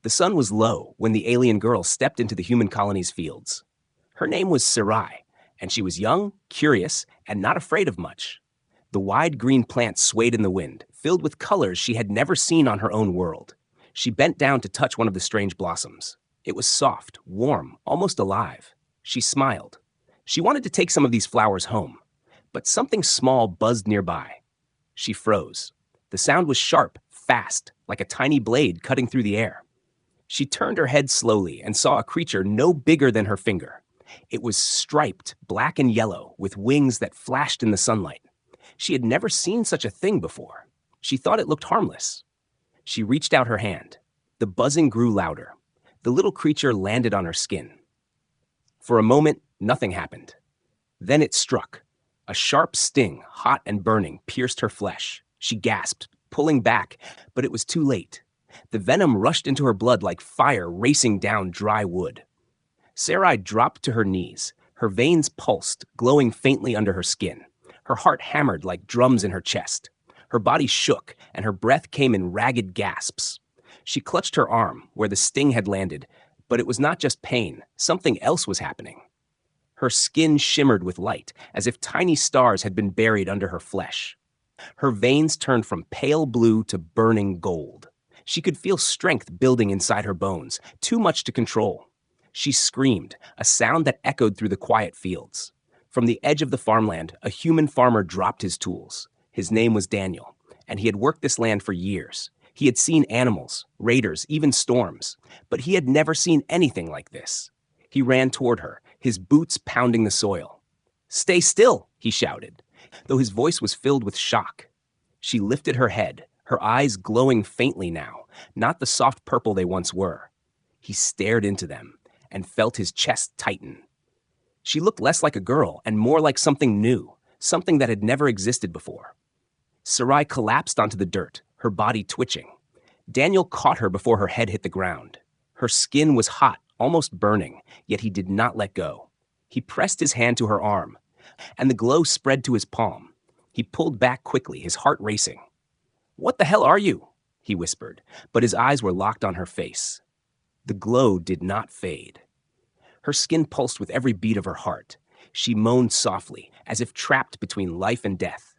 The sun was low when the alien girl stepped into the human colony's fields. Her name was Sarai, and she was young, curious, and not afraid of much. The wide green plants swayed in the wind, filled with colors she had never seen on her own world. She bent down to touch one of the strange blossoms. It was soft, warm, almost alive. She smiled. She wanted to take some of these flowers home, but something small buzzed nearby. She froze. The sound was sharp, fast, like a tiny blade cutting through the air. She turned her head slowly and saw a creature no bigger than her finger. It was striped, black and yellow, with wings that flashed in the sunlight. She had never seen such a thing before. She thought it looked harmless. She reached out her hand. The buzzing grew louder. The little creature landed on her skin. For a moment, nothing happened. Then it struck. A sharp sting, hot and burning, pierced her flesh. She gasped, pulling back, but it was too late. The venom rushed into her blood like fire racing down dry wood. Sarai dropped to her knees. Her veins pulsed, glowing faintly under her skin. Her heart hammered like drums in her chest. Her body shook, and her breath came in ragged gasps. She clutched her arm, where the sting had landed, but it was not just pain. Something else was happening. Her skin shimmered with light, as if tiny stars had been buried under her flesh. Her veins turned from pale blue to burning gold. She could feel strength building inside her bones, too much to control. She screamed, a sound that echoed through the quiet fields. From the edge of the farmland, a human farmer dropped his tools. His name was Daniel, and he had worked this land for years. He had seen animals, raiders, even storms, but he had never seen anything like this. He ran toward her, his boots pounding the soil. "Stay still," he shouted, though his voice was filled with shock. She lifted her head, her eyes glowing faintly now, not the soft purple they once were. He stared into them and felt his chest tighten. She looked less like a girl and more like something new, something that had never existed before. Sarai collapsed onto the dirt, her body twitching. Daniel caught her before her head hit the ground. Her skin was hot, almost burning, yet he did not let go. He pressed his hand to her arm, and the glow spread to his palm. He pulled back quickly, his heart racing. "What the hell are you?" he whispered, but his eyes were locked on her face. The glow did not fade. Her skin pulsed with every beat of her heart. She moaned softly, as if trapped between life and death.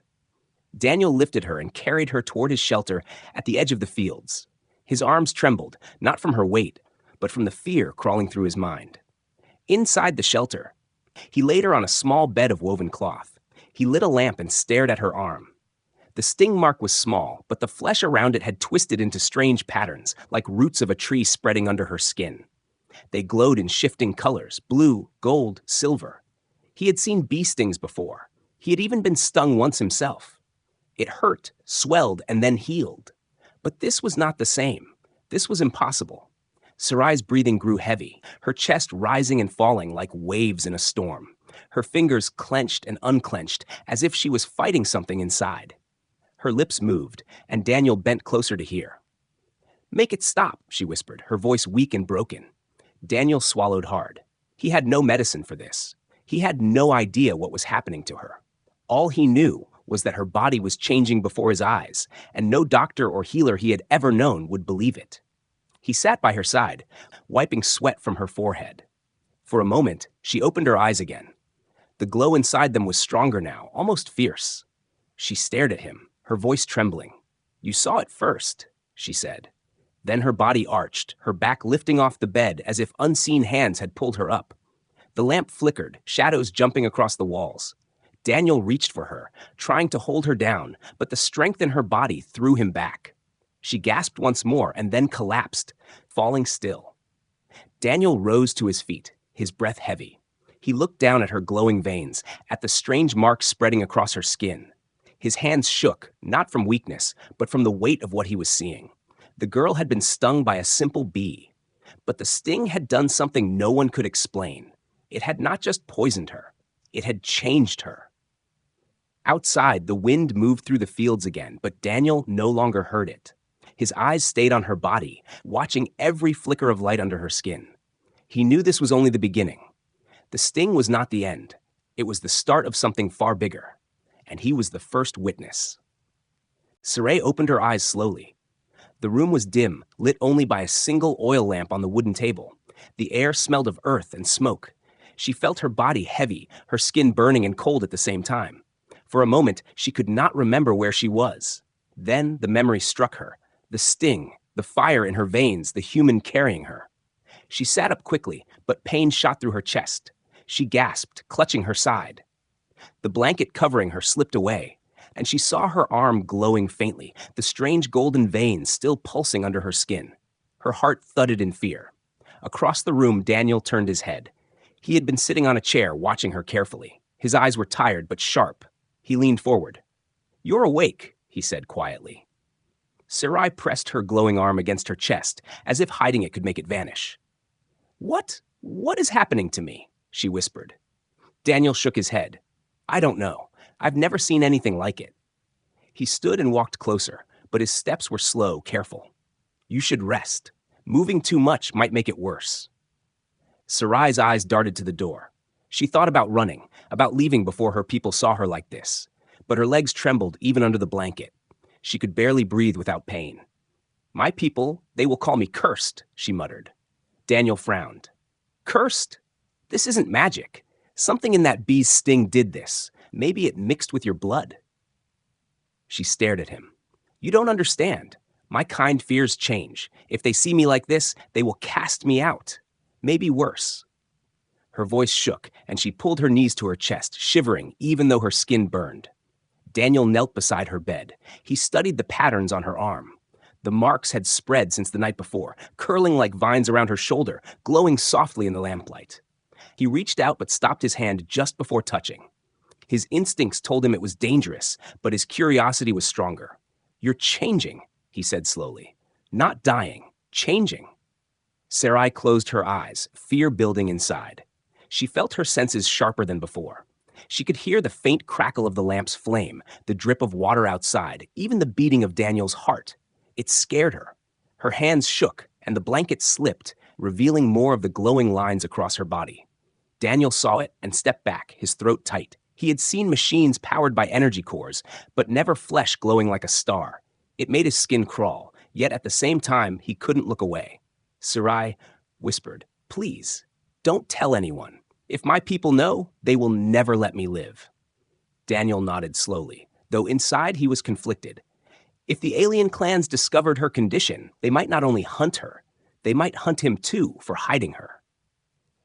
Daniel lifted her and carried her toward his shelter at the edge of the fields. His arms trembled, not from her weight, but from the fear crawling through his mind. Inside the shelter, he laid her on a small bed of woven cloth. He lit a lamp and stared at her arm. The sting mark was small, but the flesh around it had twisted into strange patterns, like roots of a tree spreading under her skin. They glowed in shifting colors, blue, gold, silver. He had seen bee stings before. He had even been stung once himself. It hurt, swelled, and then healed. But this was not the same. This was impossible. Sarai's breathing grew heavy, her chest rising and falling like waves in a storm. Her fingers clenched and unclenched, as if she was fighting something inside. Her lips moved, and Daniel bent closer to hear. "Make it stop," she whispered, her voice weak and broken. Daniel swallowed hard. He had no medicine for this. He had no idea what was happening to her. All he knew was that her body was changing before his eyes, and no doctor or healer he had ever known would believe it. He sat by her side, wiping sweat from her forehead. For a moment, she opened her eyes again. The glow inside them was stronger now, almost fierce. She stared at him, her voice trembling. "You saw it first," she said. Then her body arched, her back lifting off the bed as if unseen hands had pulled her up. The lamp flickered, shadows jumping across the walls. Daniel reached for her, trying to hold her down, but the strength in her body threw him back. She gasped once more and then collapsed, falling still. Daniel rose to his feet, his breath heavy. He looked down at her glowing veins, at the strange marks spreading across her skin. His hands shook, not from weakness, but from the weight of what he was seeing. The girl had been stung by a simple bee, but the sting had done something no one could explain. It had not just poisoned her, it had changed her. Outside, the wind moved through the fields again, but Daniel no longer heard it. His eyes stayed on her body, watching every flicker of light under her skin. He knew this was only the beginning. The sting was not the end. It was the start of something far bigger, and he was the first witness. Sarai opened her eyes slowly. The room was dim, lit only by a single oil lamp on the wooden table. The air smelled of earth and smoke. She felt her body heavy, her skin burning and cold at the same time. For a moment, she could not remember where she was. Then the memory struck her. The sting, the fire in her veins, the human carrying her. She sat up quickly, but pain shot through her chest. She gasped, clutching her side. The blanket covering her slipped away, and she saw her arm glowing faintly, the strange golden veins still pulsing under her skin. Her heart thudded in fear. Across the room, Daniel turned his head. He had been sitting on a chair, watching her carefully. His eyes were tired but sharp. He leaned forward. "You're awake," he said quietly. Sarai pressed her glowing arm against her chest, as if hiding it could make it vanish. What is happening to me?" she whispered. Daniel shook his head. "I don't know. I've never seen anything like it." He stood and walked closer, but his steps were slow, careful. "You should rest. Moving too much might make it worse." Sarai's eyes darted to the door. She thought about running, about leaving before her people saw her like this, but her legs trembled even under the blanket. She could barely breathe without pain. "My people, they will call me cursed," she muttered. Daniel frowned. "Cursed? This isn't magic. Something in that bee's sting did this. Maybe it mixed with your blood." She stared at him. "You don't understand. My kind fears change. If they see me like this, they will cast me out. Maybe worse." Her voice shook, and she pulled her knees to her chest, shivering even though her skin burned. Daniel knelt beside her bed. He studied the patterns on her arm. The marks had spread since the night before, curling like vines around her shoulder, glowing softly in the lamplight. He reached out but stopped his hand just before touching. His instincts told him it was dangerous, but his curiosity was stronger. "You're changing," he said slowly. "Not dying, changing." Sarai closed her eyes, fear building inside. She felt her senses sharper than before. She could hear the faint crackle of the lamp's flame, the drip of water outside, even the beating of Daniel's heart. It scared her. Her hands shook, and the blanket slipped, revealing more of the glowing lines across her body. Daniel saw it and stepped back, his throat tight. He had seen machines powered by energy cores, but never flesh glowing like a star. It made his skin crawl, yet at the same time, he couldn't look away. Sarai whispered, "Please, don't tell anyone. If my people know, they will never let me live." Daniel nodded slowly, though inside he was conflicted. If the alien clans discovered her condition, they might not only hunt her, they might hunt him too for hiding her.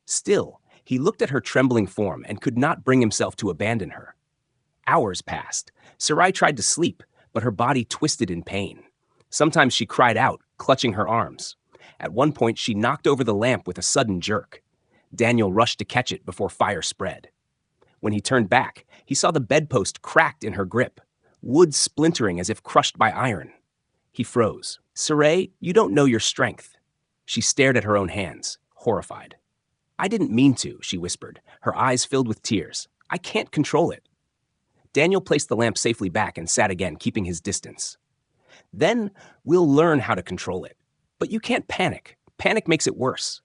Still, he looked at her trembling form and could not bring himself to abandon her. Hours passed. Sarai tried to sleep, but her body twisted in pain. Sometimes she cried out, clutching her arms. At one point, she knocked over the lamp with a sudden jerk. Daniel rushed to catch it before fire spread. When he turned back, he saw the bedpost cracked in her grip, wood splintering as if crushed by iron. He froze. "Sarai, you don't know your strength." She stared at her own hands, horrified. "I didn't mean to," she whispered, her eyes filled with tears. "I can't control it." Daniel placed the lamp safely back and sat again, keeping his distance. "Then we'll learn how to control it. But you can't panic. Panic makes it worse."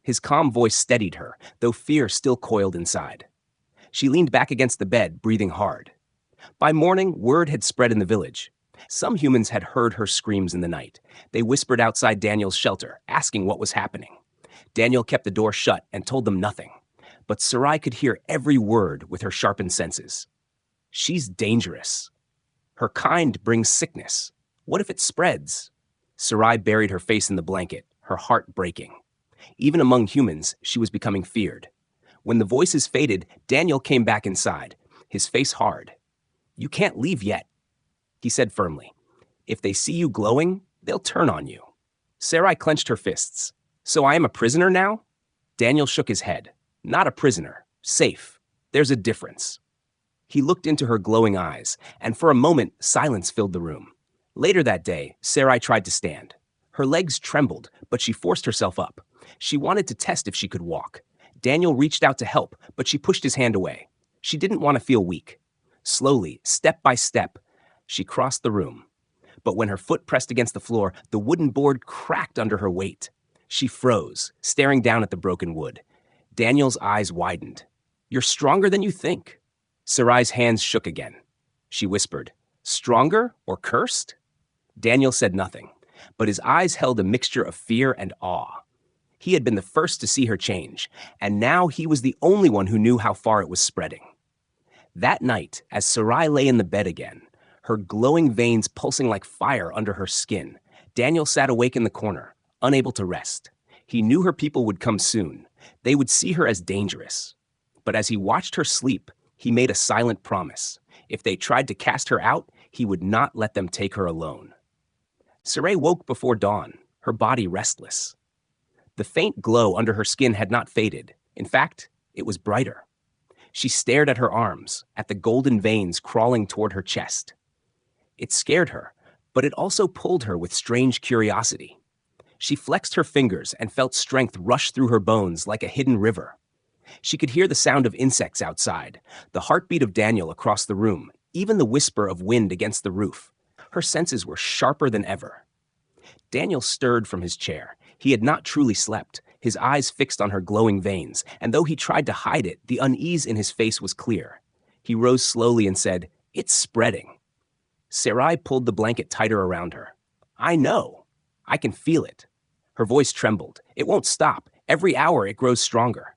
His calm voice steadied her, though fear still coiled inside. She leaned back against the bed, breathing hard. By morning, word had spread in the village. Some humans had heard her screams in the night. They whispered outside Daniel's shelter, asking what was happening. Daniel kept the door shut and told them nothing. But Sarai could hear every word with her sharpened senses. "She's dangerous. Her kind brings sickness. What if it spreads?" Sarai buried her face in the blanket, her heart breaking. Even among humans, she was becoming feared. When the voices faded, Daniel came back inside, his face hard. "You can't leave yet," he said firmly. "If they see you glowing, they'll turn on you." Sarai clenched her fists. "So I am a prisoner now?" Daniel shook his head. "Not a prisoner. Safe. There's a difference." He looked into her glowing eyes, and for a moment, silence filled the room. Later that day, Sarai tried to stand. Her legs trembled, but she forced herself up. She wanted to test if she could walk. Daniel reached out to help, but she pushed his hand away. She didn't want to feel weak. Slowly, step by step, she crossed the room. But when her foot pressed against the floor, the wooden board cracked under her weight. She froze, staring down at the broken wood. Daniel's eyes widened. "You're stronger than you think." Sarai's hands shook again. She whispered, "Stronger or cursed?" Daniel said nothing. but his eyes held a mixture of fear and awe. He had been the first to see her change, and now he was the only one who knew how far it was spreading. That night, as Sarai lay in the bed again, her glowing veins pulsing like fire under her skin, Daniel sat awake in the corner, unable to rest. He knew her people would come soon. They would see her as dangerous. But as he watched her sleep, he made a silent promise. If they tried to cast her out, he would not let them take her alone. Sarai woke before dawn, her body restless. The faint glow under her skin had not faded. In fact, it was brighter. She stared at her arms, at the golden veins crawling toward her chest. It scared her, but it also pulled her with strange curiosity. She flexed her fingers and felt strength rush through her bones like a hidden river. She could hear the sound of insects outside, the heartbeat of Daniel across the room, even the whisper of wind against the roof. Her senses were sharper than ever. Daniel stirred from his chair. He had not truly slept, his eyes fixed on her glowing veins, and though he tried to hide it, the unease in his face was clear. He rose slowly and said, "It's spreading." Sarai pulled the blanket tighter around her. "I know. I can feel it." Her voice trembled. "It won't stop. Every hour it grows stronger."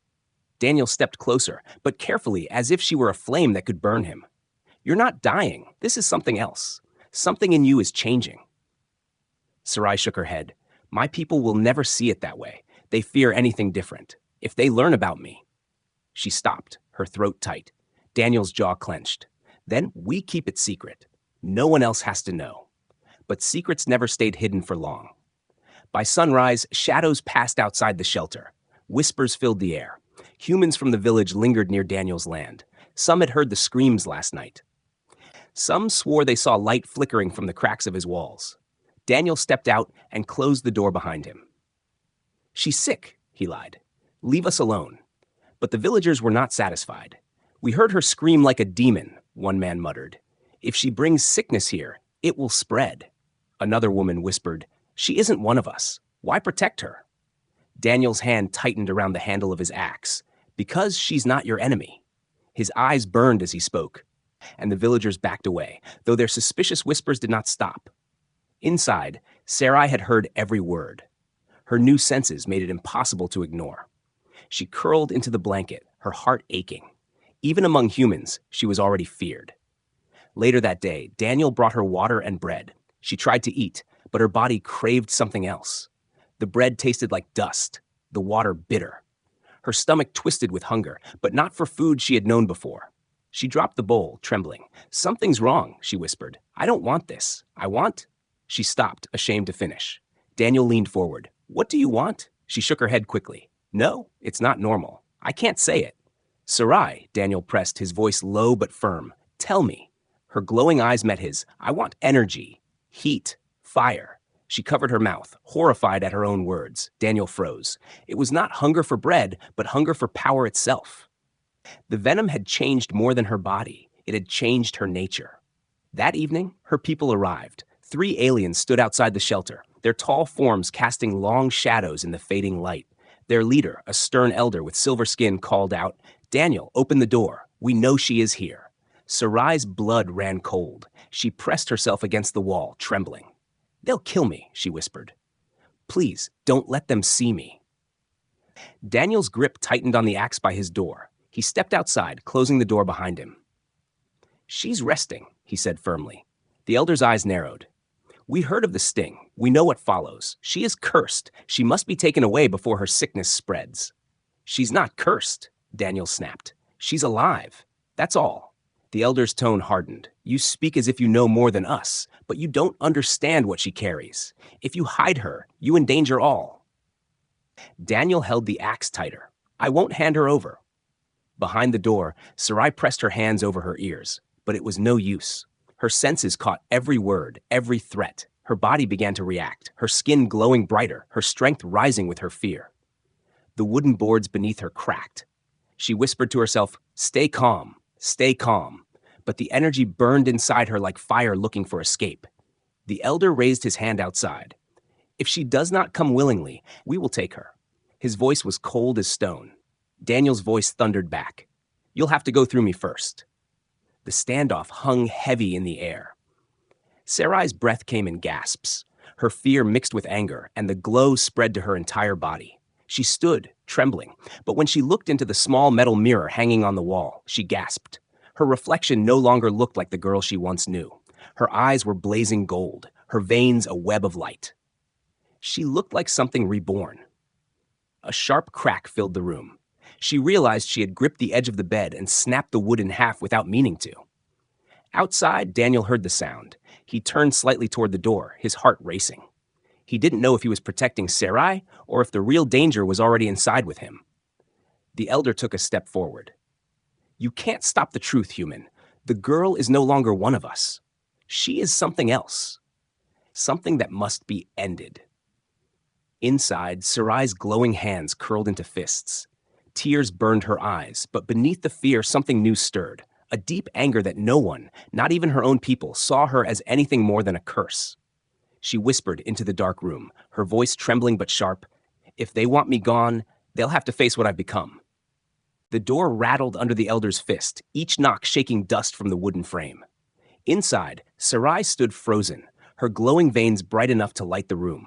Daniel stepped closer, but carefully, as if she were a flame that could burn him. "You're not dying. This is something else. Something in you is changing." Sarai shook her head. "My people will never see it that way. They fear anything different. If they learn about me..." She stopped, her throat tight. Daniel's jaw clenched. "Then we keep it secret. No one else has to know." But secrets never stayed hidden for long. By sunrise, shadows passed outside the shelter. Whispers filled the air. Humans from the village lingered near Daniel's land. Some had heard the screams last night. Some swore they saw light flickering from the cracks of his walls. Daniel stepped out and closed the door behind him. "She's sick," he lied. "Leave us alone." But the villagers were not satisfied. "We heard her scream like a demon," one man muttered. "If she brings sickness here, it will spread." Another woman whispered, "She isn't one of us. Why protect her?" Daniel's hand tightened around the handle of his axe. "Because she's not your enemy." His eyes burned as he spoke, and the villagers backed away, though their suspicious whispers did not stop. Inside, Sarai had heard every word. Her new senses made it impossible to ignore. She curled into the blanket, her heart aching. Even among humans, she was already feared. Later that day, Daniel brought her water and bread. She tried to eat, but her body craved something else. The bread tasted like dust, the water bitter. Her stomach twisted with hunger, but not for food she had known before. She dropped the bowl, trembling. "Something's wrong," she whispered. "I don't want this. I want..." She stopped, ashamed to finish. Daniel leaned forward. "What do you want?" She shook her head quickly. "No, it's not normal. I can't say it." "Sarai," Daniel pressed, his voice low but firm. "Tell me." Her glowing eyes met his. "I want energy, heat, fire." She covered her mouth, horrified at her own words. Daniel froze. It was not hunger for bread, but hunger for power itself. The venom had changed more than her body. It had changed her nature. That evening, her people arrived. 3 aliens stood outside the shelter, their tall forms casting long shadows in the fading light. Their leader, a stern elder with silver skin, called out, "Daniel, open the door. We know she is here." Sarai's blood ran cold. She pressed herself against the wall, trembling. "They'll kill me," she whispered. "Please, don't let them see me." Daniel's grip tightened on the axe by his door. He stepped outside, closing the door behind him. "She's resting," he said firmly. The elder's eyes narrowed. "We heard of the sting. We know what follows. She is cursed. She must be taken away before her sickness spreads." "She's not cursed," Daniel snapped. "She's alive. That's all." The elder's tone hardened. "You speak as if you know more than us, but you don't understand what she carries. If you hide her, you endanger all." Daniel held the axe tighter. "I won't hand her over." Behind the door, Sarai pressed her hands over her ears, but it was no use. Her senses caught every word, every threat. Her body began to react, her skin glowing brighter, her strength rising with her fear. The wooden boards beneath her cracked. She whispered to herself, "Stay calm, stay calm." But the energy burned inside her like fire looking for escape. The elder raised his hand outside. "If she does not come willingly, we will take her." His voice was cold as stone. Daniel's voice thundered back. "You'll have to go through me first." The standoff hung heavy in the air. Sarai's breath came in gasps. Her fear mixed with anger, and the glow spread to her entire body. She stood, trembling, but when she looked into the small metal mirror hanging on the wall, she gasped. Her reflection no longer looked like the girl she once knew. Her eyes were blazing gold, her veins a web of light. She looked like something reborn. A sharp crack filled the room. She realized she had gripped the edge of the bed and snapped the wood in half without meaning to. Outside, Daniel heard the sound. He turned slightly toward the door, his heart racing. He didn't know if he was protecting Sarai or if the real danger was already inside with him. The elder took a step forward. You can't stop the truth, human. The girl is no longer one of us. She is something else. Something that must be ended. Inside, Sarai's glowing hands curled into fists. Tears burned her eyes, but beneath the fear, something new stirred. A deep anger that no one, not even her own people, saw her as anything more than a curse. She whispered into the dark room, her voice trembling but sharp. If they want me gone, they'll have to face what I've become. The door rattled under the elder's fist, each knock shaking dust from the wooden frame. Inside, Sarai stood frozen, her glowing veins bright enough to light the room.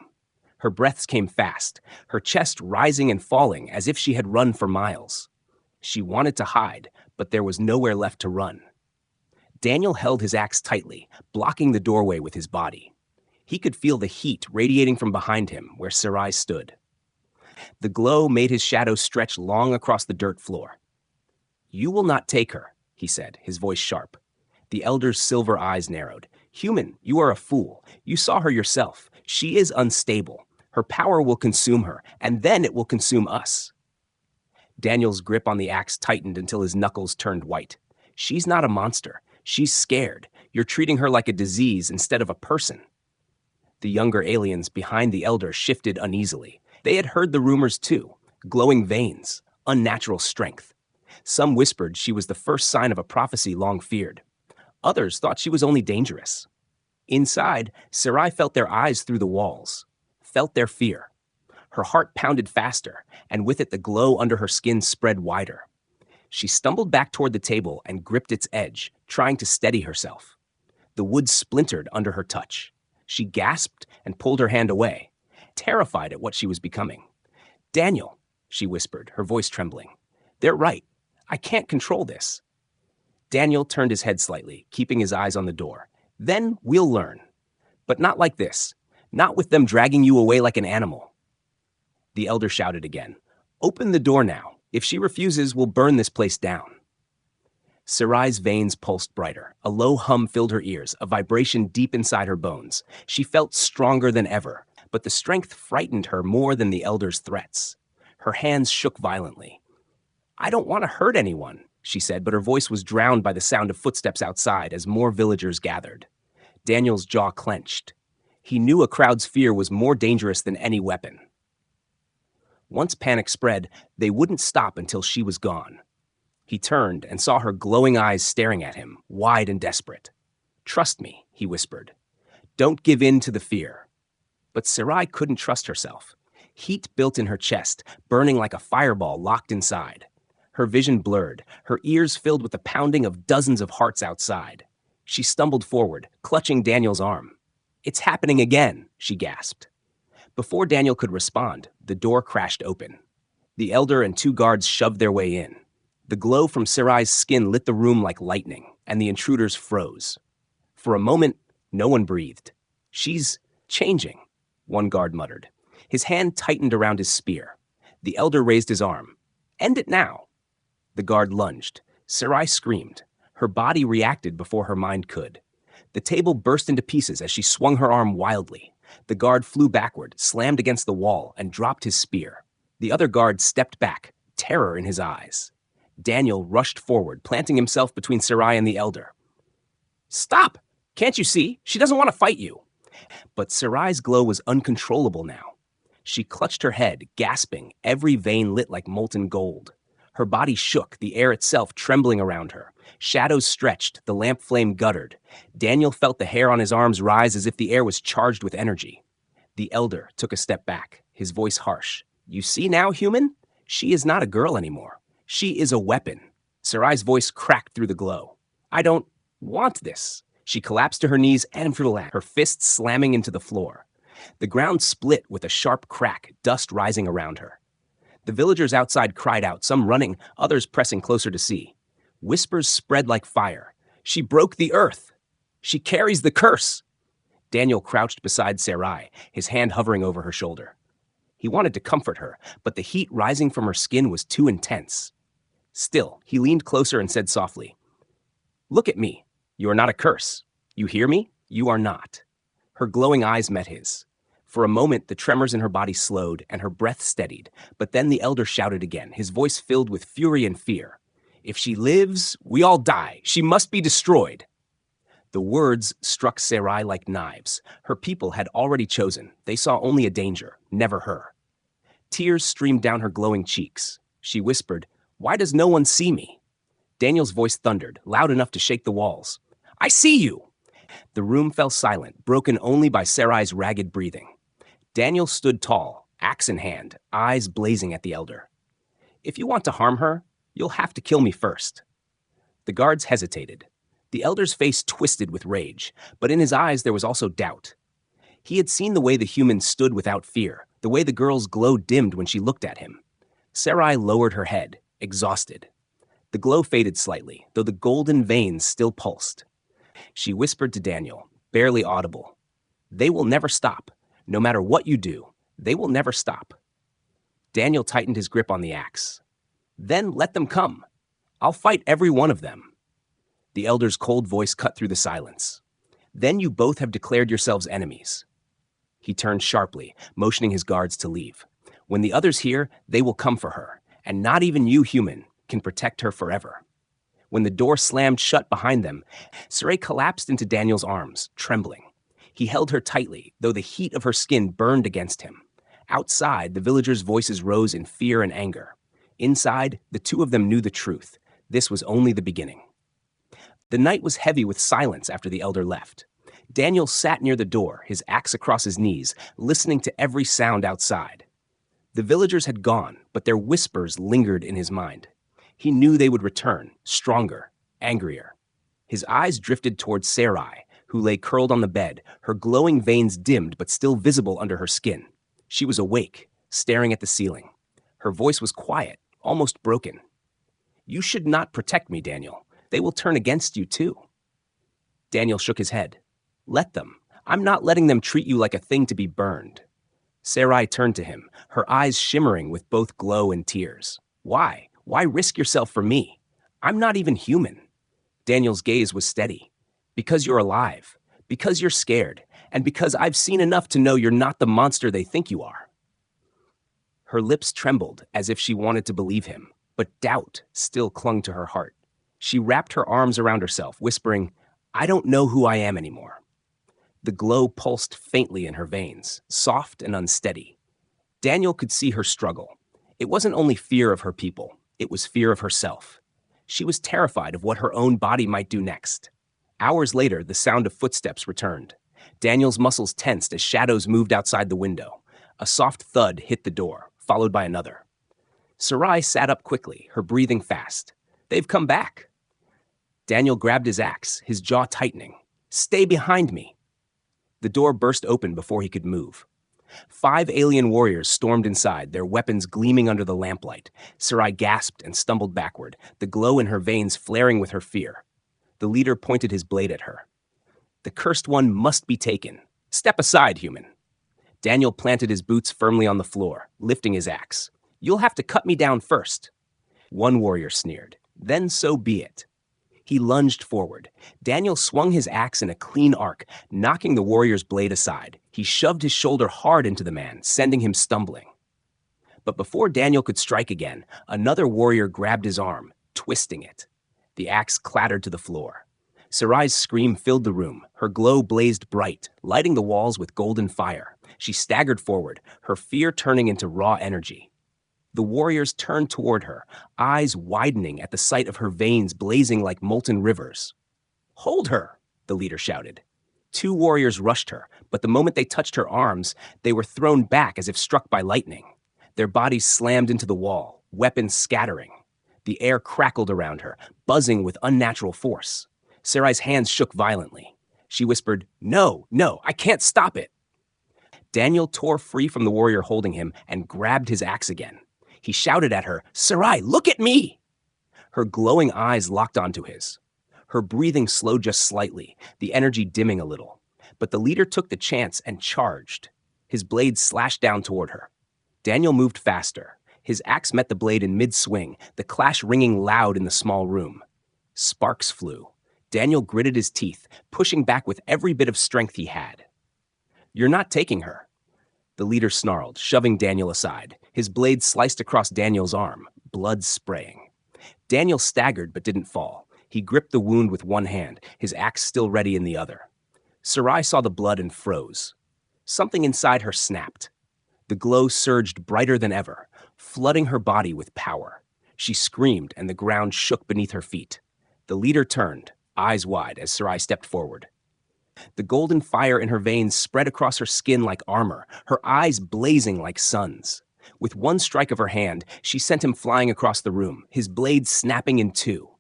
Her breaths came fast, her chest rising and falling as if she had run for miles. She wanted to hide, but there was nowhere left to run. Daniel held his axe tightly, blocking the doorway with his body. He could feel the heat radiating from behind him where Sarai stood. The glow made his shadow stretch long across the dirt floor. You will not take her, he said, his voice sharp. The elder's silver eyes narrowed. Human, you are a fool. You saw her yourself. She is unstable. Her power will consume her, and then it will consume us. Daniel's grip on the axe tightened until his knuckles turned white. She's not a monster. She's scared. You're treating her like a disease instead of a person. The younger aliens behind the elder shifted uneasily. They had heard the rumors too. Glowing veins, unnatural strength. Some whispered she was the first sign of a prophecy long feared. Others thought she was only dangerous. Inside, Sarai felt their eyes through the walls, felt their fear. Her heart pounded faster, and with it the glow under her skin spread wider. She stumbled back toward the table and gripped its edge, trying to steady herself. The wood splintered under her touch. She gasped and pulled her hand away, terrified at what she was becoming. Daniel, she whispered, her voice trembling. They're right. I can't control this. Daniel turned his head slightly, keeping his eyes on the door. Then we'll learn. But not like this. Not with them dragging you away like an animal. The elder shouted again. Open the door now. If she refuses, we'll burn this place down. Sarai's veins pulsed brighter. A low hum filled her ears, a vibration deep inside her bones. She felt stronger than ever, but the strength frightened her more than the elder's threats. Her hands shook violently. I don't want to hurt anyone, she said, but her voice was drowned by the sound of footsteps outside as more villagers gathered. Daniel's jaw clenched. He knew a crowd's fear was more dangerous than any weapon. Once panic spread, they wouldn't stop until she was gone. He turned and saw her glowing eyes staring at him, wide and desperate. Trust me, he whispered. Don't give in to the fear. But Sarai couldn't trust herself. Heat built in her chest, burning like a fireball locked inside. Her vision blurred, her ears filled with the pounding of dozens of hearts outside. She stumbled forward, clutching Daniel's arm. It's happening again, she gasped. Before Daniel could respond, the door crashed open. The elder and two guards shoved their way in. The glow from Sarai's skin lit the room like lightning, and the intruders froze. For a moment, no one breathed. She's changing, one guard muttered. His hand tightened around his spear. The elder raised his arm. End it now. The guard lunged. Sarai screamed. Her body reacted before her mind could. The table burst into pieces as she swung her arm wildly. The guard flew backward, slammed against the wall, and dropped his spear. The other guard stepped back, terror in his eyes. Daniel rushed forward, planting himself between Sarai and the elder. Stop! Can't you see? She doesn't want to fight you. But Sarai's glow was uncontrollable now. She clutched her head, gasping, every vein lit like molten gold. Her body shook, the air itself trembling around her. Shadows stretched, the lamp flame guttered. Daniel felt the hair on his arms rise as if the air was charged with energy. The elder took a step back, his voice harsh. You see now, human? She is not a girl anymore. She is a weapon. Sarai's voice cracked through the glow. I don't want this. She collapsed to her knees and her fists slamming into the floor. The ground split with a sharp crack, dust rising around her. The villagers outside cried out, some running, others pressing closer to see. Whispers spread like fire. She broke the earth. She carries the curse. Daniel crouched beside Sarai, his hand hovering over her shoulder. He wanted to comfort her, but the heat rising from her skin was too intense. Still, he leaned closer and said softly, "Look at me. You are not a curse. You hear me? You are not." Her glowing eyes met his. For a moment, the tremors in her body slowed and her breath steadied, but then the elder shouted again, his voice filled with fury and fear. "If she lives, we all die. She must be destroyed." The words struck Sarai like knives. Her people had already chosen. They saw only a danger, never her. Tears streamed down her glowing cheeks. She whispered, "Why does no one see me?" Daniel's voice thundered, loud enough to shake the walls. "I see you!" The room fell silent, broken only by Sarai's ragged breathing. Daniel stood tall, axe in hand, eyes blazing at the elder. "If you want to harm her, you'll have to kill me first." The guards hesitated. The elder's face twisted with rage, but in his eyes there was also doubt. He had seen the way the human stood without fear, the way the girl's glow dimmed when she looked at him. Sarai lowered her head, exhausted. The glow faded slightly, though the golden veins still pulsed. She whispered to Daniel, barely audible, "They will never stop. No matter what you do, they will never stop." Daniel tightened his grip on the axe. "Then let them come. I'll fight every one of them." The elder's cold voice cut through the silence. "Then you both have declared yourselves enemies." He turned sharply, motioning his guards to leave. "When the others hear, they will come for her, and not even you, human, can protect her forever." When the door slammed shut behind them, Sarai collapsed into Daniel's arms, trembling. He held her tightly, though the heat of her skin burned against him. Outside, the villagers' voices rose in fear and anger. Inside, the two of them knew the truth. This was only the beginning. The night was heavy with silence after the elder left. Daniel sat near the door, his axe across his knees, listening to every sound outside. The villagers had gone, but their whispers lingered in his mind. He knew they would return, stronger, angrier. His eyes drifted towards Sarai, who lay curled on the bed, her glowing veins dimmed but still visible under her skin. She was awake, staring at the ceiling. Her voice was quiet, almost broken. "You should not protect me, Daniel. They will turn against you too." Daniel shook his head. "Let them. I'm not letting them treat you like a thing to be burned." Sarai turned to him, her eyes shimmering with both glow and tears. "Why? Why risk yourself for me? I'm not even human." Daniel's gaze was steady. "Because you're alive, because you're scared, and because I've seen enough to know you're not the monster they think you are." Her lips trembled as if she wanted to believe him, but doubt still clung to her heart. She wrapped her arms around herself, whispering, "I don't know who I am anymore." The glow pulsed faintly in her veins, soft and unsteady. Daniel could see her struggle. It wasn't only fear of her people, it was fear of herself. She was terrified of what her own body might do next. Hours later, the sound of footsteps returned. Daniel's muscles tensed as shadows moved outside the window. A soft thud hit the door, followed by another. Sarai sat up quickly, her breathing fast. "They've come back." Daniel grabbed his axe, his jaw tightening. "Stay behind me." The door burst open before he could move. 5 alien warriors stormed inside, their weapons gleaming under the lamplight. Sarai gasped and stumbled backward, the glow in her veins flaring with her fear. The leader pointed his blade at her. "The cursed one must be taken. Step aside, human." Daniel planted his boots firmly on the floor, lifting his axe. "You'll have to cut me down first." One warrior sneered. "Then so be it." He lunged forward. Daniel swung his axe in a clean arc, knocking the warrior's blade aside. He shoved his shoulder hard into the man, sending him stumbling. But before Daniel could strike again, another warrior grabbed his arm, twisting it. The axe clattered to the floor. Sarai's scream filled the room. Her glow blazed bright, lighting the walls with golden fire. She staggered forward, her fear turning into raw energy. The warriors turned toward her, eyes widening at the sight of her veins blazing like molten rivers. "Hold her!" the leader shouted. 2 warriors rushed her, but the moment they touched her arms, they were thrown back as if struck by lightning. Their bodies slammed into the wall, weapons scattering. The air crackled around her, buzzing with unnatural force. Sarai's hands shook violently. She whispered, "No, no, I can't stop it." Daniel tore free from the warrior holding him and grabbed his axe again. He shouted at her, "Sarai, look at me!" Her glowing eyes locked onto his. Her breathing slowed just slightly, the energy dimming a little. But the leader took the chance and charged. His blade slashed down toward her. Daniel moved faster. His axe met the blade in mid-swing, the clash ringing loud in the small room. Sparks flew. Daniel gritted his teeth, pushing back with every bit of strength he had. "You're not taking her," the leader snarled, shoving Daniel aside. His blade sliced across Daniel's arm, blood spraying. Daniel staggered but didn't fall. He gripped the wound with one hand, his axe still ready in the other. Sarai saw the blood and froze. Something inside her snapped. The glow surged brighter than ever, flooding her body with power. She screamed and the ground shook beneath her feet. The leader turned, eyes wide, as Sarai stepped forward. The golden fire in her veins spread across her skin like armor, her eyes blazing like suns. With one strike of her hand, she sent him flying across the room, his blade snapping in two.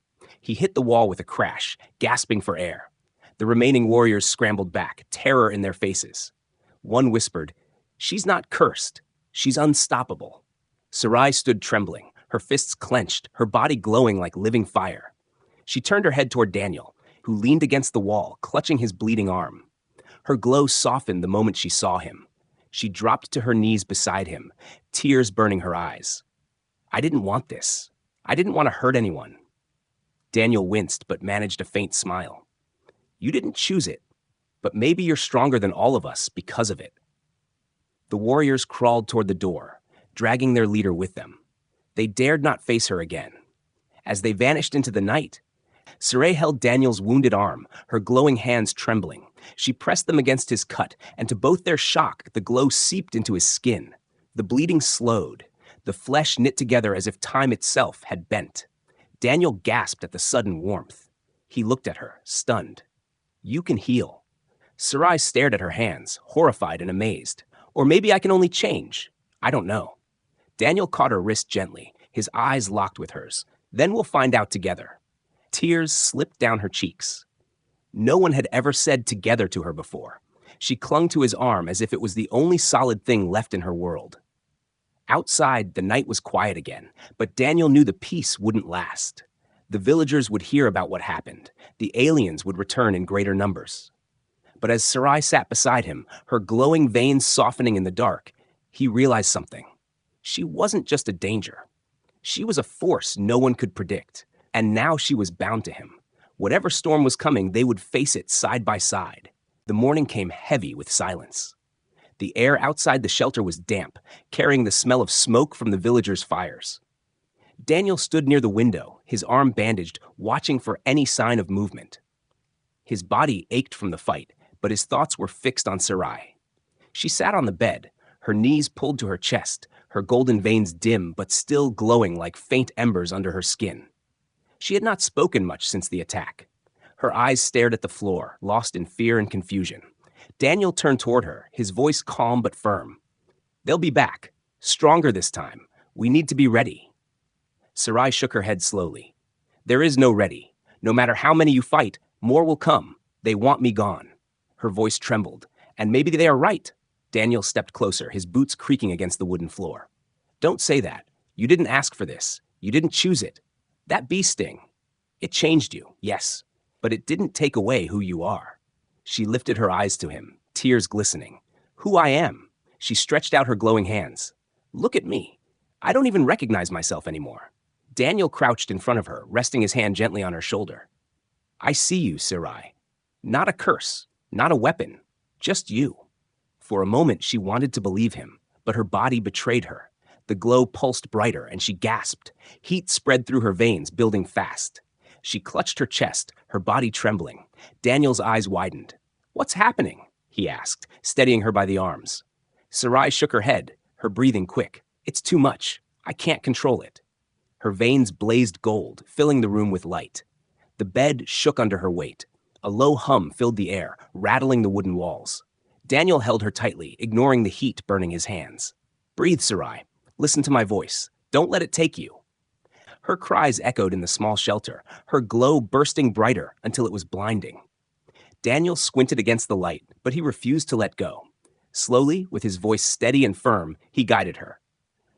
He hit the wall with a crash, gasping for air. The remaining warriors scrambled back, terror in their faces. One whispered, "She's not cursed. She's unstoppable." Sarai stood trembling, her fists clenched, her body glowing like living fire. She turned her head toward Daniel, who leaned against the wall, clutching his bleeding arm. Her glow softened the moment she saw him. She dropped to her knees beside him, tears burning her eyes. "I didn't want this. I didn't want to hurt anyone." Daniel winced but managed a faint smile. "You didn't choose it, but maybe you're stronger than all of us because of it." The warriors crawled toward the door, dragging their leader with them. They dared not face her again. As they vanished into the night, Sarai held Daniel's wounded arm, her glowing hands trembling. She pressed them against his cut, and to both their shock, the glow seeped into his skin. The bleeding slowed. The flesh knit together as if time itself had bent. Daniel gasped at the sudden warmth. He looked at her, stunned. "You can heal." Sarai stared at her hands, horrified and amazed. "Or maybe I can only change. I don't know." Daniel caught her wrist gently, his eyes locked with hers. "Then we'll find out together." Tears slipped down her cheeks. No one had ever said together to her before. She clung to his arm as if it was the only solid thing left in her world. Outside, the night was quiet again, but Daniel knew the peace wouldn't last. The villagers would hear about what happened. The aliens would return in greater numbers. But as Sarai sat beside him, her glowing veins softening in the dark, he realized something. She wasn't just a danger. She was a force no one could predict, and now she was bound to him. Whatever storm was coming, they would face it side by side. The morning came heavy with silence. The air outside the shelter was damp, carrying the smell of smoke from the villagers' fires. Daniel stood near the window, his arm bandaged, watching for any sign of movement. His body ached from the fight, but his thoughts were fixed on Sarai. She sat on the bed, her knees pulled to her chest, her golden veins dim but still glowing like faint embers under her skin. She had not spoken much since the attack. Her eyes stared at the floor, lost in fear and confusion. Daniel turned toward her, his voice calm but firm. "They'll be back, stronger this time. We need to be ready." Sarai shook her head slowly. "There is no ready. No matter how many you fight, more will come. They want me gone." Her voice trembled. "And maybe they are right." Daniel stepped closer, his boots creaking against the wooden floor. "Don't say that. You didn't ask for this. You didn't choose it. That bee sting, it changed you, yes, but it didn't take away who you are." She lifted her eyes to him, tears glistening. "Who I am." She stretched out her glowing hands. "Look at me. I don't even recognize myself anymore." Daniel crouched in front of her, resting his hand gently on her shoulder. "I see you, Sarai. Not a curse, not a weapon, just you." For a moment, she wanted to believe him, but her body betrayed her. The glow pulsed brighter, and she gasped. Heat spread through her veins, building fast. She clutched her chest, her body trembling. Daniel's eyes widened. "What's happening?" he asked, steadying her by the arms. Sarai shook her head, her breathing quick. "It's too much. I can't control it." Her veins blazed gold, filling the room with light. The bed shook under her weight. A low hum filled the air, rattling the wooden walls. Daniel held her tightly, ignoring the heat burning his hands. "Breathe, Sarai. Listen to my voice. Don't let it take you." Her cries echoed in the small shelter, her glow bursting brighter until it was blinding. Daniel squinted against the light, but he refused to let go. Slowly, with his voice steady and firm, he guided her.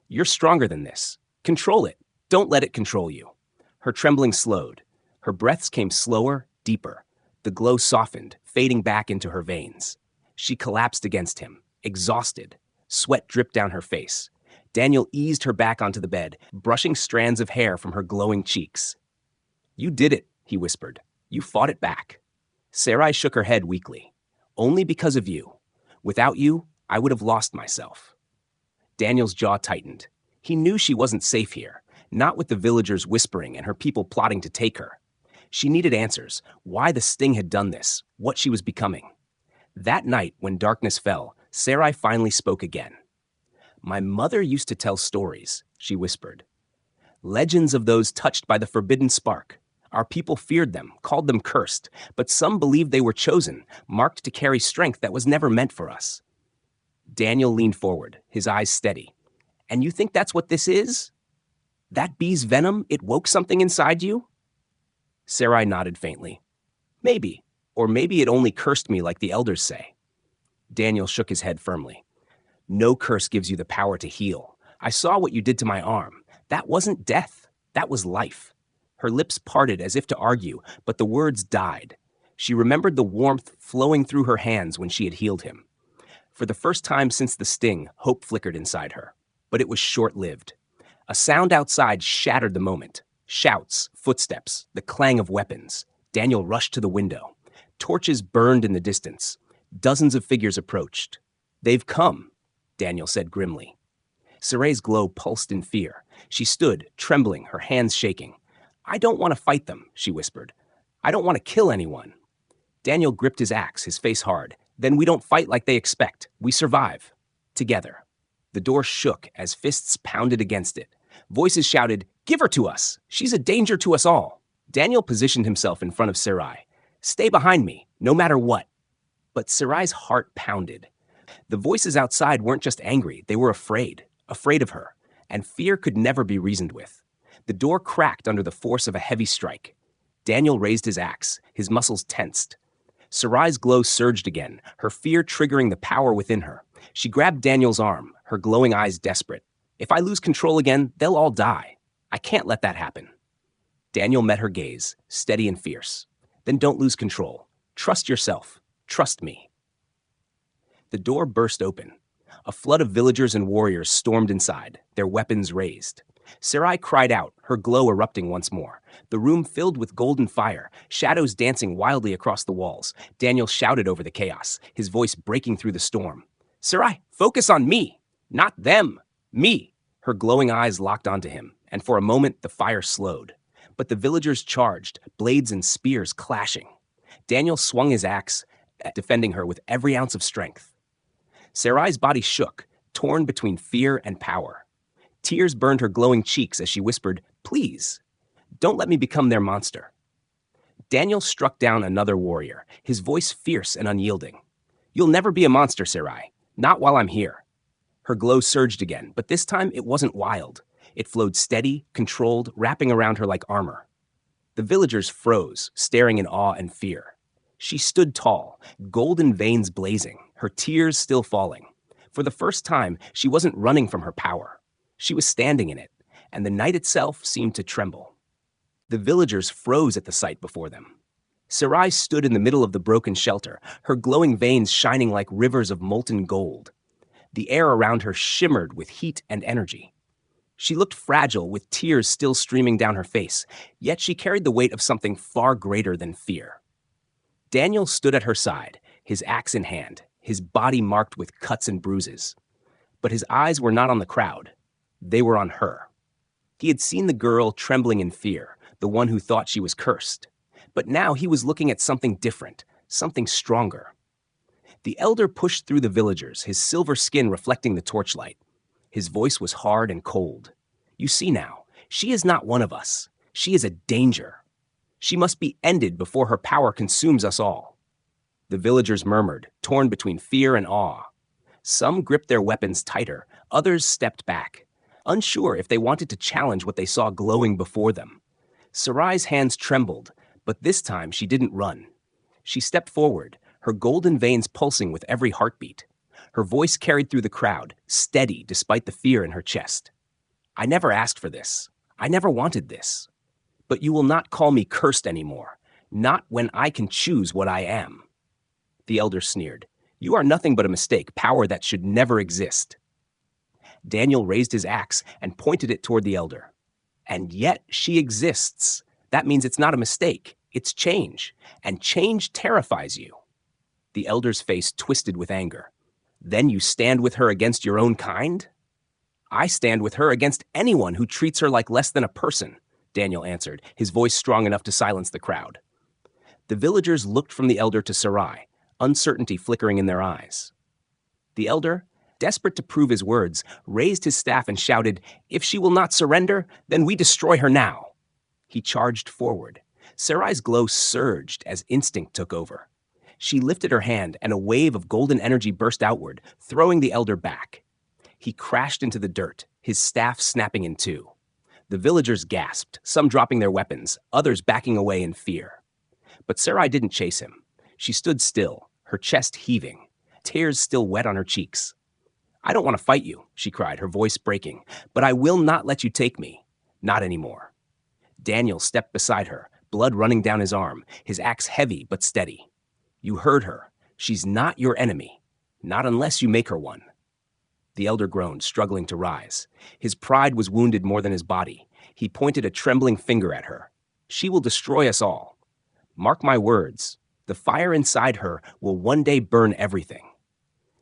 You're stronger than this. Control it. Don't let it control you. Her trembling slowed. Her breaths came slower, deeper. The glow softened, fading back into her veins. She collapsed against him, exhausted. Sweat dripped down her face. Daniel eased her back onto the bed, brushing strands of hair from her glowing cheeks. You did it, he whispered. You fought it back. Sarai shook her head weakly. Only because of you. Without you, I would have lost myself. Daniel's jaw tightened. He knew she wasn't safe here, not with the villagers whispering and her people plotting to take her. She needed answers, why the sting had done this, what she was becoming. That night, when darkness fell, Sarai finally spoke again. My mother used to tell stories, she whispered. Legends of those touched by the forbidden spark. Our people feared them, called them cursed, but some believed they were chosen, marked to carry strength that was never meant for us. Daniel leaned forward, his eyes steady. And you think that's what this is? That bee's venom, it woke something inside you? Sarai nodded faintly. Maybe, or maybe it only cursed me like the elders say. Daniel shook his head firmly. No curse gives you the power to heal. I saw what you did to my arm. That wasn't death. That was life. Her lips parted as if to argue, but the words died. She remembered the warmth flowing through her hands when she had healed him. For the first time since the sting, hope flickered inside her. But it was short-lived. A sound outside shattered the moment. Shouts, footsteps, the clang of weapons. Daniel rushed to the window. Torches burned in the distance. Dozens of figures approached. They've come, Daniel said grimly. Saray's glow pulsed in fear. She stood, trembling, her hands shaking. I don't want to fight them, she whispered. I don't want to kill anyone. Daniel gripped his axe, his face hard. Then we don't fight like they expect. We survive. Together. The door shook as fists pounded against it. Voices shouted, Give her to us! She's a danger to us all! Daniel positioned himself in front of Sarai. Stay behind me, no matter what. But Sarai's heart pounded. The voices outside weren't just angry, they were afraid of her, and fear could never be reasoned with. The door cracked under the force of a heavy strike. Daniel raised his axe, his muscles tensed. Sarai's glow surged again, her fear triggering the power within her. She grabbed Daniel's arm, her glowing eyes desperate. If I lose control again, they'll all die. I can't let that happen. Daniel met her gaze, steady and fierce. Then don't lose control. Trust yourself. Trust me. The door burst open. A flood of villagers and warriors stormed inside, their weapons raised. Sarai cried out, her glow erupting once more. The room filled with golden fire, shadows dancing wildly across the walls. Daniel shouted over the chaos, his voice breaking through the storm. Sarai, focus on me! Not them! Me! Her glowing eyes locked onto him, and for a moment the fire slowed. But the villagers charged, blades and spears clashing. Daniel swung his axe, defending her with every ounce of strength. Sarai's body shook, torn between fear and power. Tears burned her glowing cheeks as she whispered, Please, don't let me become their monster. Daniel struck down another warrior, his voice fierce and unyielding. You'll never be a monster, Sarai. Not while I'm here. Her glow surged again, but this time it wasn't wild. It flowed steady, controlled, wrapping around her like armor. The villagers froze, staring in awe and fear. She stood tall, golden veins blazing, her tears still falling. For the first time, she wasn't running from her power. She was standing in it, and the night itself seemed to tremble. The villagers froze at the sight before them. Sarai stood in the middle of the broken shelter, her glowing veins shining like rivers of molten gold. The air around her shimmered with heat and energy. She looked fragile, with tears still streaming down her face, yet she carried the weight of something far greater than fear. Daniel stood at her side, his axe in hand, his body marked with cuts and bruises. But his eyes were not on the crowd. They were on her. He had seen the girl trembling in fear, the one who thought she was cursed. But now he was looking at something different, something stronger. The elder pushed through the villagers, his silver skin reflecting the torchlight. His voice was hard and cold. You see now, she is not one of us. She is a danger. She must be ended before her power consumes us all. The villagers murmured, torn between fear and awe. Some gripped their weapons tighter, others stepped back, unsure if they wanted to challenge what they saw glowing before them. Sarai's hands trembled, but this time she didn't run. She stepped forward, her golden veins pulsing with every heartbeat. Her voice carried through the crowd, steady despite the fear in her chest. I never asked for this. I never wanted this. But you will not call me cursed anymore, not when I can choose what I am. The elder sneered. You are nothing but a mistake, power that should never exist. Daniel raised his axe and pointed it toward the elder. And yet she exists. That means it's not a mistake. It's change. And change terrifies you. The elder's face twisted with anger. Then you stand with her against your own kind? I stand with her against anyone who treats her like less than a person, Daniel answered, his voice strong enough to silence the crowd. The villagers looked from the elder to Sarai, uncertainty flickering in their eyes. The elder, desperate to prove his words, raised his staff and shouted, If she will not surrender, then we destroy her now. He charged forward. Sarai's glow surged as instinct took over. She lifted her hand and a wave of golden energy burst outward, throwing the elder back. He crashed into the dirt, his staff snapping in two. The villagers gasped, some dropping their weapons, others backing away in fear. But Sarai didn't chase him. She stood still, her chest heaving, tears still wet on her cheeks. I don't want to fight you, she cried, her voice breaking, but I will not let you take me. Not anymore. Daniel stepped beside her, blood running down his arm, his axe heavy but steady. You heard her. She's not your enemy. Not unless you make her one. The elder groaned, struggling to rise. His pride was wounded more than his body. He pointed a trembling finger at her. She will destroy us all. Mark my words. The fire inside her will one day burn everything.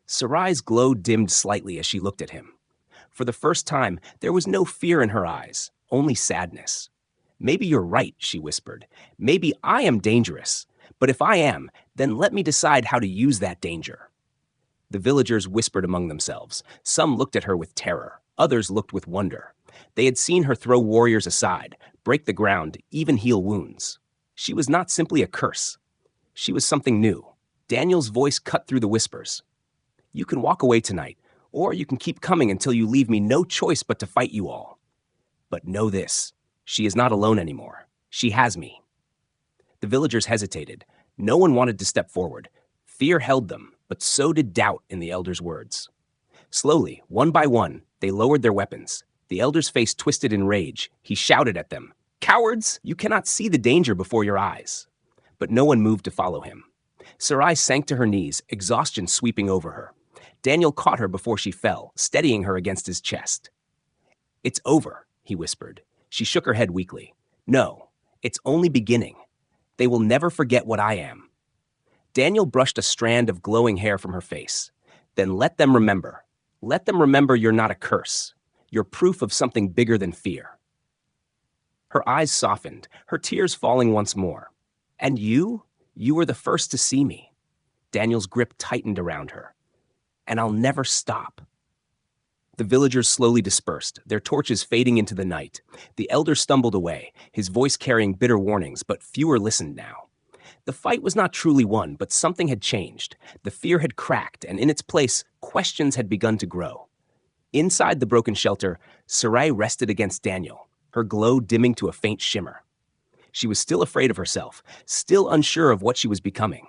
Sarai's glow dimmed slightly as she looked at him. For the first time, there was no fear in her eyes, only sadness. Maybe you're right, she whispered. Maybe I am dangerous. But if I am, then let me decide how to use that danger. The villagers whispered among themselves. Some looked at her with terror. Others looked with wonder. They had seen her throw warriors aside, break the ground, even heal wounds. She was not simply a curse. She was something new. Daniel's voice cut through the whispers. You can walk away tonight, or you can keep coming until you leave me no choice but to fight you all. But know this, she is not alone anymore. She has me. The villagers hesitated. No one wanted to step forward. Fear held them, but so did doubt in the elder's words. Slowly, one by one, they lowered their weapons. The elder's face twisted in rage. He shouted at them, Cowards! You cannot see the danger before your eyes. But no one moved to follow him. Sarai sank to her knees, exhaustion sweeping over her. Daniel caught her before she fell, steadying her against his chest. It's over, he whispered. She shook her head weakly. No, it's only beginning. They will never forget what I am. Daniel brushed a strand of glowing hair from her face. Then let them remember. Let them remember you're not a curse. You're proof of something bigger than fear. Her eyes softened, her tears falling once more. And you were the first to see me. Daniel's grip tightened around her. And I'll never stop. The villagers slowly dispersed, their torches fading into the night. The elder stumbled away, his voice carrying bitter warnings, but fewer listened now. The fight was not truly won, but something had changed. The fear had cracked, and in its place, questions had begun to grow. Inside the broken shelter, Sarai rested against Daniel, her glow dimming to a faint shimmer. She was still afraid of herself, still unsure of what she was becoming.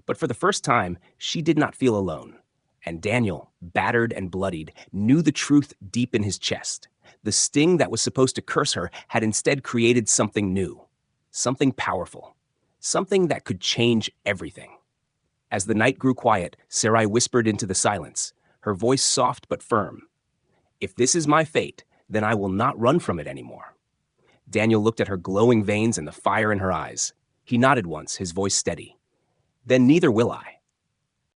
But for the first time, she did not feel alone. And Daniel, battered and bloodied, knew the truth deep in his chest. The sting that was supposed to curse her had instead created something new, something powerful, something that could change everything. As the night grew quiet, Sarai whispered into the silence, her voice soft but firm. If this is my fate, then I will not run from it anymore. Daniel looked at her glowing veins and the fire in her eyes. He nodded once, his voice steady. Then neither will I.